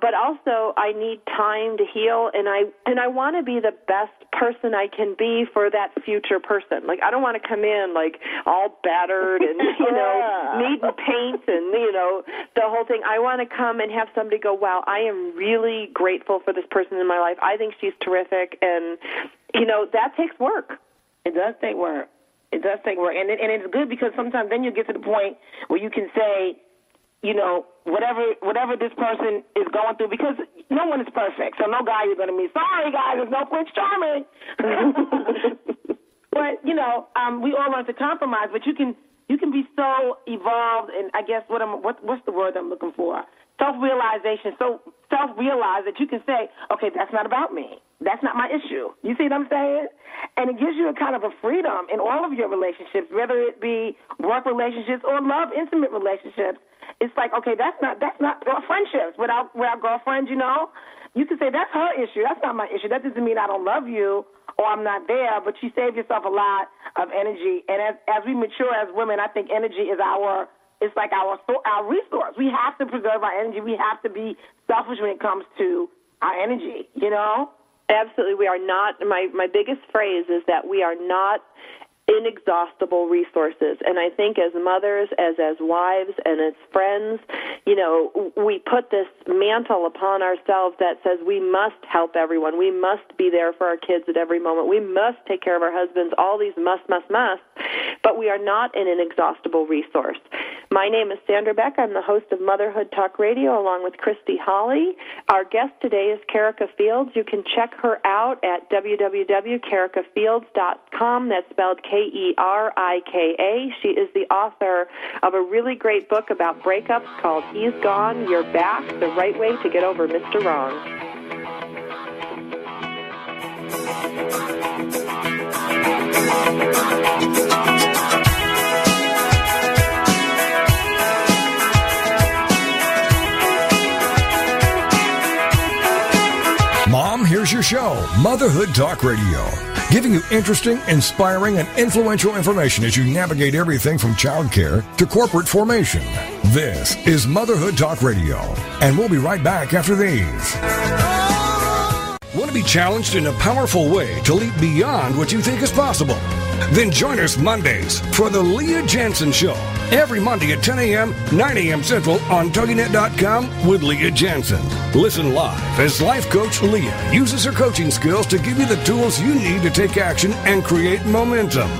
But also, I need time to heal, and I want to be the best person I can be for that future person. Like, I don't want to come in like all battered and, you know, needing paint and, you know, the whole thing. I want to come and have somebody go, wow, I am really grateful for this person in my life. I think she's terrific, and, you know, that takes work. It does take work. It does take work, and it's good, because sometimes then you get to the point where you can say, you know, whatever this person is going through, because no one is perfect, so no guy you're going to meet. Sorry, guys, there's no Prince Charming. But, you know, we all learn to compromise, but you can be so evolved, and I guess what's the word I'm looking for? Self-realization, so self-realized that you can say, okay, that's not about me. That's not my issue. You see what I'm saying? And it gives you a kind of a freedom in all of your relationships, whether it be work relationships or love, intimate relationships. It's like, okay, that's not friendships with our girlfriends, you know? You can say, that's her issue. That's not my issue. That doesn't mean I don't love you or I'm not there, but you save yourself a lot of energy. And as we mature as women, I think energy is our resource. We have to preserve our energy. We have to be selfish when it comes to our energy, you know? Absolutely. We are not, my biggest phrase is that we are not inexhaustible resources. And I think as mothers, as wives, and as friends, you know, we put this mantle upon ourselves that says we must help everyone. We must be there for our kids at every moment. We must take care of our husbands, all these must. But we are not an inexhaustible resource. My name is Sandra Beck. I'm the host of Motherhood Talk Radio along with Christy Holly. Our guest today is Kerika Fields. You can check her out at www.kerikafields.com. That's spelled Kerika. She is the author of a really great book about breakups called He's Gone, You're Back, The Right Way to Get Over Mr. Wrong. Mom, here's your show, Motherhood Talk Radio, giving you interesting, inspiring, and influential information as you navigate everything from childcare to corporate formation. This is Motherhood Talk Radio, and we'll be right back after these. Want to be challenged in a powerful way to leap beyond what you think is possible? Then join us Mondays for the Leah Jansen Show. Every Monday at 10 a.m., 9 a.m. Central on TogiNet.com with Leah Jansen. Listen live as life coach Leah uses her coaching skills to give you the tools you need to take action and create momentum.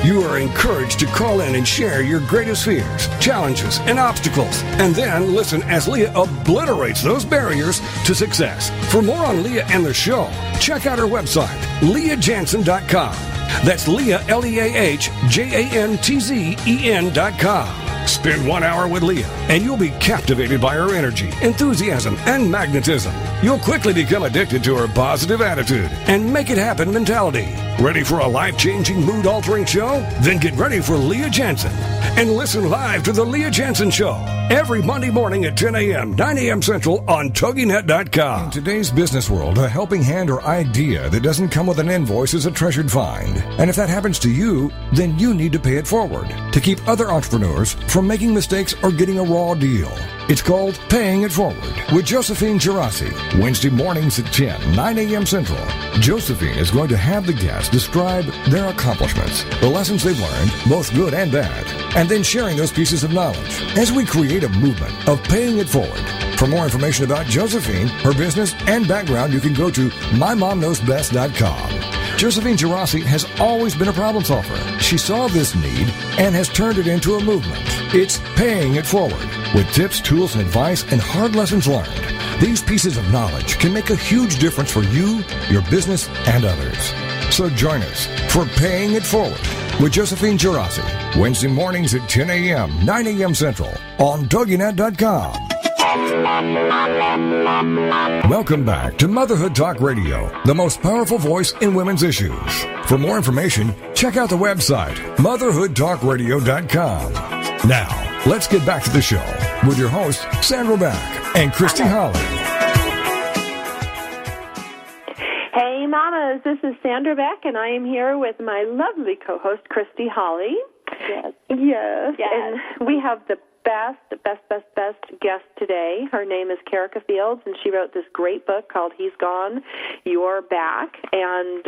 You are encouraged to call in and share your greatest fears, challenges, and obstacles, and then listen as Leah obliterates those barriers to success. For more on Leah and the show, check out her website, LeahJansen.com. That's Leah, LeahJantzen.com. Spend 1 hour with Leah, and you'll be captivated by her energy, enthusiasm, and magnetism. You'll quickly become addicted to her positive attitude and make it happen mentality. Ready for a life-changing, mood-altering show? Then get ready for Leah Jensen and listen live to The Leah Jensen Show every Monday morning at 10 a.m., 9 a.m. Central on TogiNet.com. In today's business world, a helping hand or idea that doesn't come with an invoice is a treasured find. And if that happens to you, then you need to pay it forward to keep other entrepreneurs from making mistakes or getting a raw deal. It's called Paying It Forward with Josephine Girassi, Wednesday mornings at 10, 9 a.m. Central. Josephine is going to have the guests describe their accomplishments, the lessons they've learned, both good and bad, and then sharing those pieces of knowledge as we create a movement of paying it forward. For more information about Josephine, her business, and background, you can go to mymomknowsbest.com. Josephine Girassi has always been a problem solver. She saw this need and has turned it into a movement. It's Paying It Forward with tips, tools, and advice and hard lessons learned. These pieces of knowledge can make a huge difference for you, your business, and others. So join us for Paying It Forward with Josephine Girassi, Wednesday mornings at 10 a.m., 9 a.m. Central on TogiNet.com. Welcome back to Motherhood Talk Radio, the most powerful voice in women's issues. For more information, check out the website, motherhoodtalkradio.com. Now, let's get back to the show with your hosts, Sandra Beck and Christy Holly. Hey, mamas, this is Sandra Beck, and I am here with my lovely co-host, Christy Holly. Yes. And we have the best guest today. Her name is Kerika Fields, and she wrote this great book called He's Gone, You're Back. And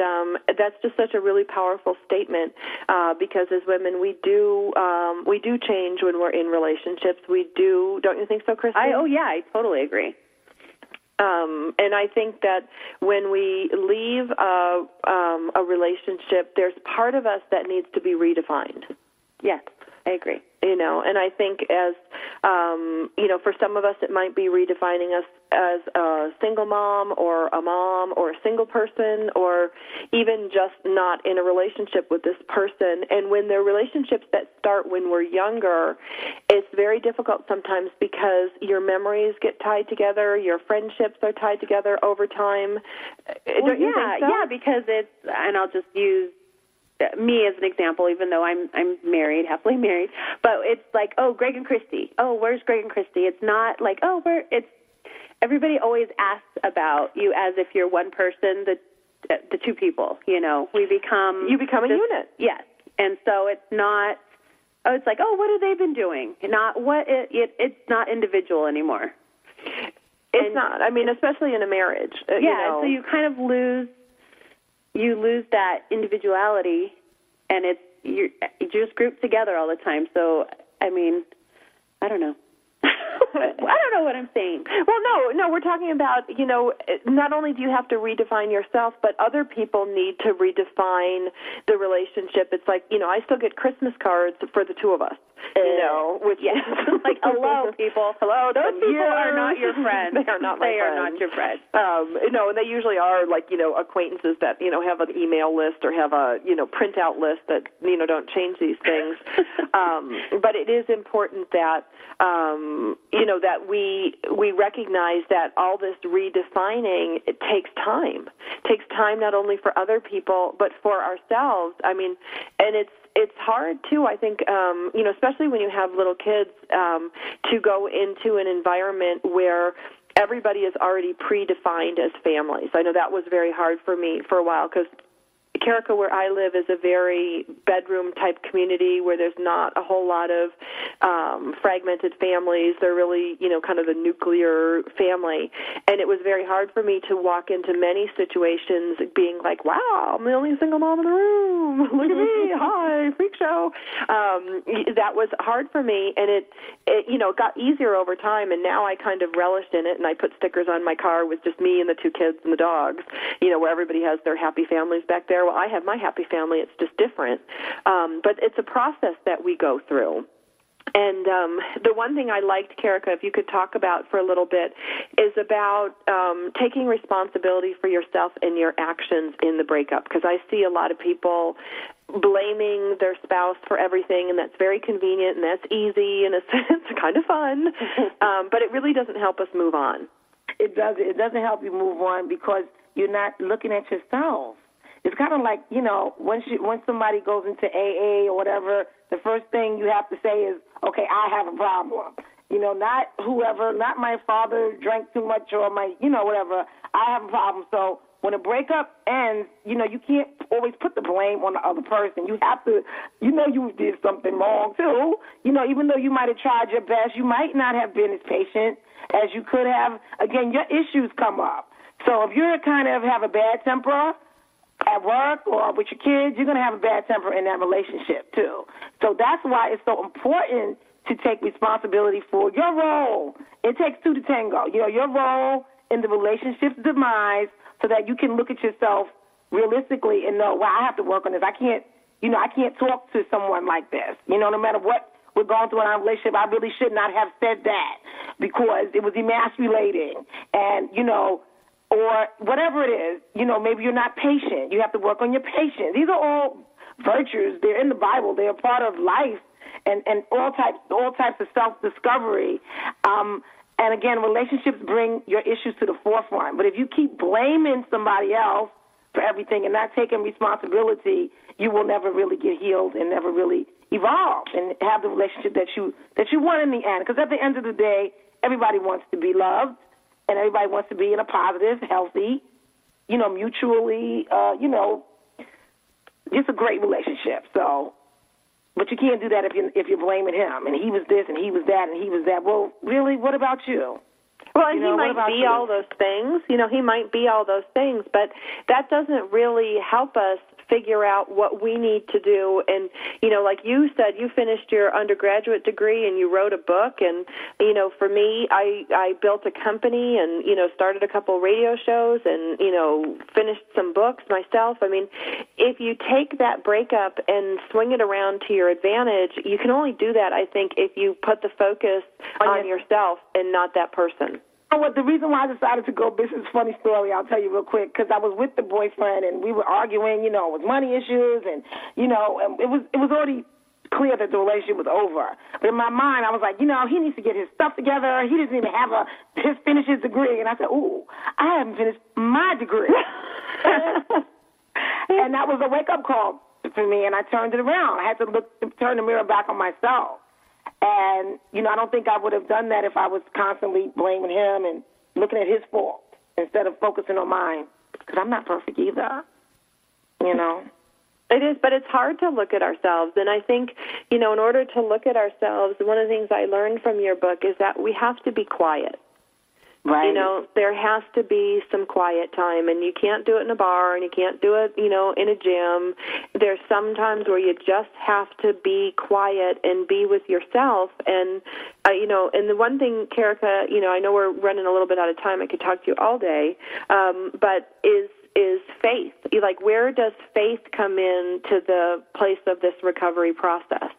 that's just such a really powerful statement because as women, we do change when we're in relationships. We do, don't you think so, Christy? I totally agree. And I think that when we leave a relationship, there's part of us that needs to be redefined. Yes, I agree. And I think as, for some of us it might be redefining us as a single mom or a single person or even just not in a relationship with this person. And when there are relationships that start when we're younger, it's very difficult sometimes because your memories get tied together, your friendships are tied together over time. Don't you think so? Yeah, because and I'll just use me as an example, even though I'm married, happily married, but it's like, oh, Greg and Christy. Oh, where's Greg and Christy? It's not like, oh, everybody always asks about you as if you're one person, the two people, You become a unit. Yes. And so it's not, it's like, oh, what have they been doing? Not what it's not individual anymore. It's not. I mean, especially in a marriage. So you kind of lose that individuality, and you just group together all the time. So, I mean, I don't know. I don't know what I'm saying. Well, no, we're talking about, not only do you have to redefine yourself, but other people need to redefine the relationship. It's like, I still get Christmas cards for the two of us. Which like, hello, people. Hello, those people are not your friends. They are not my friends. They are not your friends. And they usually are like, acquaintances that, have an email list or have a, printout list that, don't change these things. But it is important that, that we recognize that all this redefining, it takes time. It takes time not only for other people, but for ourselves. I mean, and it's hard, too, I think, especially when you have little kids, to go into an environment where everybody is already predefined as families. I know that was very hard for me for a while because Kerika, where I live, is a very bedroom-type community where there's not a whole lot of fragmented families. They're really, kind of the nuclear family. And it was very hard for me to walk into many situations being like, wow, I'm the only single mom in the room. Look at me. Hi, freak show. That was hard for me, and it got easier over time, and now I kind of relished in it, and I put stickers on my car with just me and the two kids and the dogs, where everybody has their happy families back there. Well, I have my happy family. It's just different. But it's a process that we go through. And the one thing I liked, Kerika, if you could talk about for a little bit, is about taking responsibility for yourself and your actions in the breakup, because I see a lot of people blaming their spouse for everything, and that's very convenient, and that's easy, and it's kind of fun, but it really doesn't help us move on. It doesn't help you move on because you're not looking at yourself. It's kind of like, once somebody goes into AA or whatever, the first thing you have to say is, okay, I have a problem. Not whoever, not my father drank too much or my, whatever. I have a problem. So when a breakup ends, you can't always put the blame on the other person. You have to, you did something wrong too. Even though you might have tried your best, you might not have been as patient as you could have. Again, your issues come up. So if you're kind of have a bad temper at work or with your kids, you're going to have a bad temper in that relationship too. So that's why it's so important to take responsibility for your role. It takes two to tango. Your role in the relationship's demise, so that you can look at yourself realistically and know, well, I have to work on this. I can't talk to someone like this. No matter what we're going through in our relationship, I really should not have said that because it was emasculating and, or whatever it is, maybe you're not patient. You have to work on your patience. These are all virtues. They're in the Bible. They're a part of life and all types of self-discovery. And again, relationships bring your issues to the forefront. But if you keep blaming somebody else for everything and not taking responsibility, you will never really get healed and never really evolve and have the relationship that you want in the end. Because at the end of the day, everybody wants to be loved. And everybody wants to be in a positive, healthy, mutually, just a great relationship. So, but you can't do that if you're blaming him. And he was this, and he was that, and he was that. Well, really, what about you? Well, and he might be all those things. He might be all those things, but that doesn't really help us figure out what we need to do. And, like you said, you finished your undergraduate degree and you wrote a book. And, for me, I built a company and, started a couple radio shows and, finished some books myself. I mean, if you take that breakup and swing it around to your advantage, you can only do that, I think, if you put the focus on yourself and not that person. The reason why I decided to go, this is a funny story, I'll tell you real quick, because I was with the boyfriend and we were arguing, it was money issues and, and it was already clear that the relationship was over. But in my mind, I was like, he needs to get his stuff together. He doesn't even have finish his degree. And I said, ooh, I haven't finished my degree. And that was a wake-up call for me, and I turned it around. I had to turn the mirror back on myself. And, I don't think I would have done that if I was constantly blaming him and looking at his fault instead of focusing on mine, because I'm not perfect either, It is, but it's hard to look at ourselves. And I think, in order to look at ourselves, one of the things I learned from your book is that we have to be quiet. Right. There has to be some quiet time, and you can't do it in a bar, and you can't do it, in a gym. There's some times where you just have to be quiet and be with yourself. And, and the one thing, Kerika, I know we're running a little bit out of time. I could talk to you all day, but is faith. Like, where does faith come in to the place of this recovery process?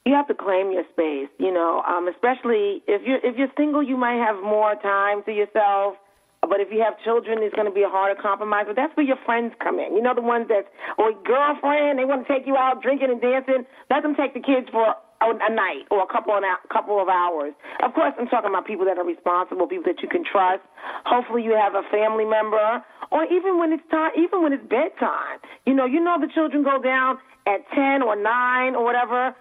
You have to claim your space, especially if you're single, you might have more time to yourself. But if you have children, it's going to be a harder compromise. But that's where your friends come in. The ones or girlfriend, they want to take you out drinking and dancing. Let them take the kids for a night or a couple of hours. Of course, I'm talking about people that are responsible, people that you can trust. Hopefully, you have a family member, or even when it's time, even when it's bedtime. The children go down at 10 or 9 or whatever.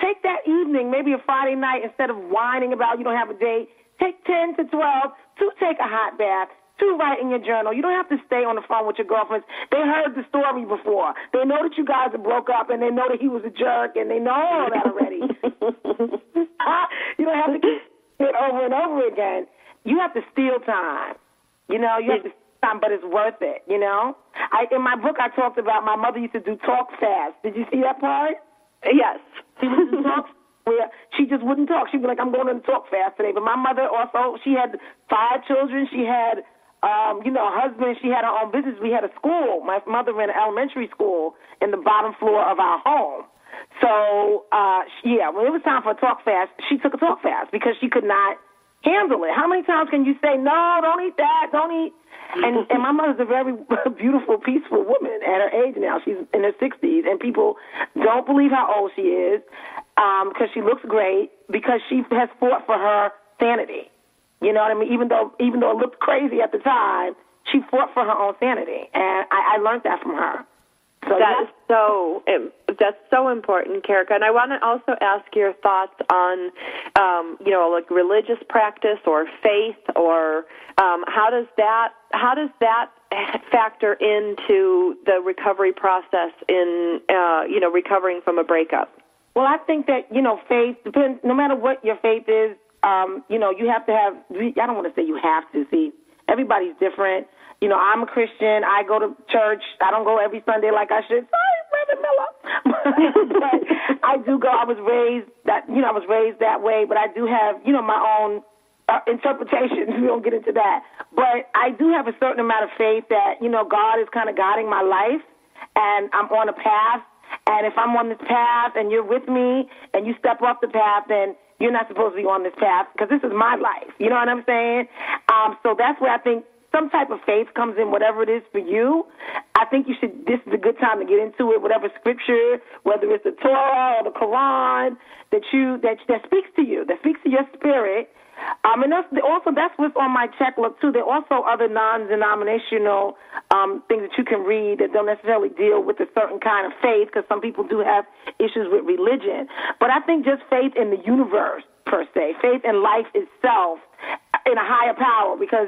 Take that evening, maybe a Friday night, instead of whining about you don't have a date. Take 10 to 12 to take a hot bath, to write in your journal. You don't have to stay on the phone with your girlfriends. They heard the story before. They know that you guys have broke up, and they know that he was a jerk, and they know all that already. You don't have to keep it over and over again. You have to steal time. You have to steal time, but it's worth it, In my book, I talked about my mother used to do talk fast. Did you see that part? Yes. She would do talk where she just wouldn't talk. She'd be like, I'm going to talk fast today. But my mother also, she had 5 children. She had, a husband. She had her own business. We had a school. My mother ran an elementary school in the bottom floor of our home. So, when it was time for a talk fast, she took a talk fast because she could not handle it. How many times can you say, no, don't eat that, don't eat? And my mother's a very beautiful, peaceful woman at her age now. She's in her 60s, and people don't believe how old she is because she looks great, because she has fought for her sanity. You know what I mean? Even though it looked crazy at the time, she fought for her own sanity, and I learned that from her. So that's so important, Kerika. And I want to also ask your thoughts on, like religious practice or faith, or how does that factor into the recovery process in recovering from a breakup? Well, I think that faith depends. No matter what your faith is, you have to have. I don't want to say you have to. See, everybody's different. I'm a Christian. I go to church. I don't go every Sunday like I should. Sorry, Brother Miller. But I do go. I was raised that way, but I do have, my own interpretations. We don't get into that. But I do have a certain amount of faith that, God is kind of guiding my life, and I'm on a path. And if I'm on this path and you're with me and you step off the path, then you're not supposed to be on this path because this is my life. You know what I'm saying? So that's where I think some type of faith comes in, whatever it is for you. I think this is a good time to get into it, whatever scripture, whether it's the Torah or the Quran, that speaks to you, that speaks to your spirit. And that's what's on my checklist, too. There are also other non-denominational things that you can read that don't necessarily deal with a certain kind of faith, because some people do have issues with religion. But I think just faith in the universe, per se, faith in life itself, in a higher power, because,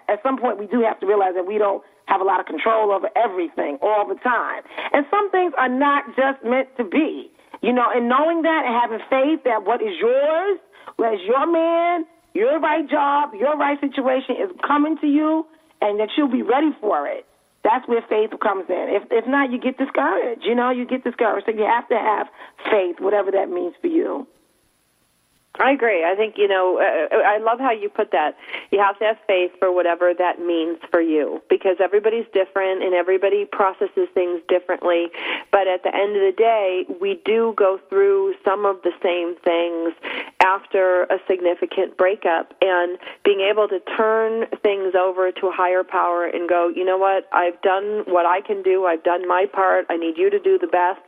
at some point we do have to realize that we don't have a lot of control over everything all the time. And some things are not just meant to be, and knowing that and having faith that what is yours, whereas your man, your right job, your right situation is coming to you, and that you'll be ready for it. That's where faith comes in. If not, you get discouraged. You get discouraged. So you have to have faith, whatever that means for you. I agree. I think, I love how you put that. You have to have faith for whatever that means for you, because everybody's different and everybody processes things differently. But at the end of the day, we do go through some of the same things after a significant breakup, and being able to turn things over to a higher power and go, you know what, I've done what I can do. I've done my part. I need you to do the best,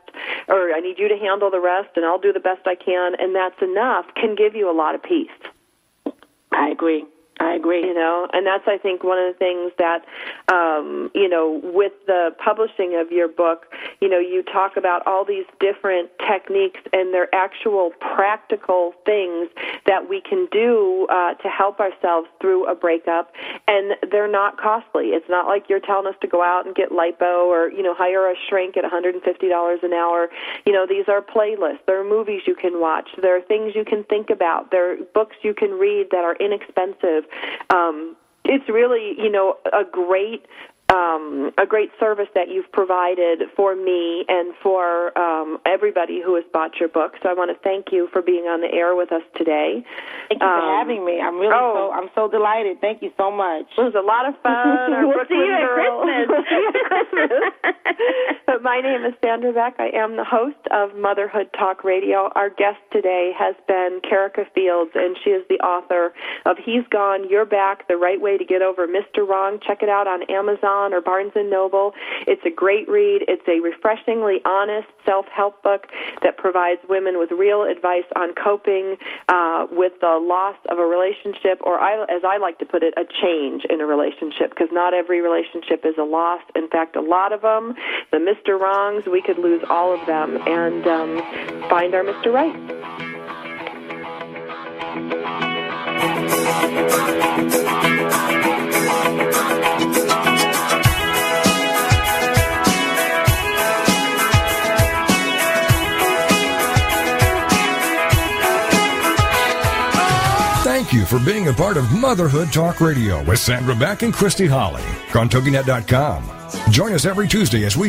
or I need you to handle the rest, and I'll do the best I can, and that's enough, can give you a lot of peace. I agree. And that's, I think, one of the things that, with the publishing of your book, you talk about all these different techniques, and they're actual practical things that we can do to help ourselves through a breakup, and they're not costly. It's not like you're telling us to go out and get lipo or, hire a shrink at $150 an hour. These are playlists. There are movies you can watch. There are things you can think about. There are books you can read that are inexpensive. It's really, a great service that you've provided for me and for everybody who has bought your book. So I want to thank you for being on the air with us today. Thank you for having me. I'm so delighted. Thank you so much. It was a lot of fun. We'll see you at Christmas. We'll see you at Christmas. But my name is Sandra Beck. I am the host of Motherhood Talk Radio. Our guest today has been Kerika Fields, and she is the author of He's Gone, You're Back, The Right Way to Get Over Mr. Wrong. Check it out on Amazon or Barnes & Noble. It's a great read. It's a refreshingly honest self-help book that provides women with real advice on coping with the loss of a relationship, or as I like to put it, a change in a relationship, because not every relationship is a loss. In fact, a lot of them, the Mr. Wrongs, we could lose all of them and find our Mr. Right. Thank you for being a part of Motherhood Talk Radio with Sandra Beck and Christy Holly on TogiNet.com. Join us every Tuesday as we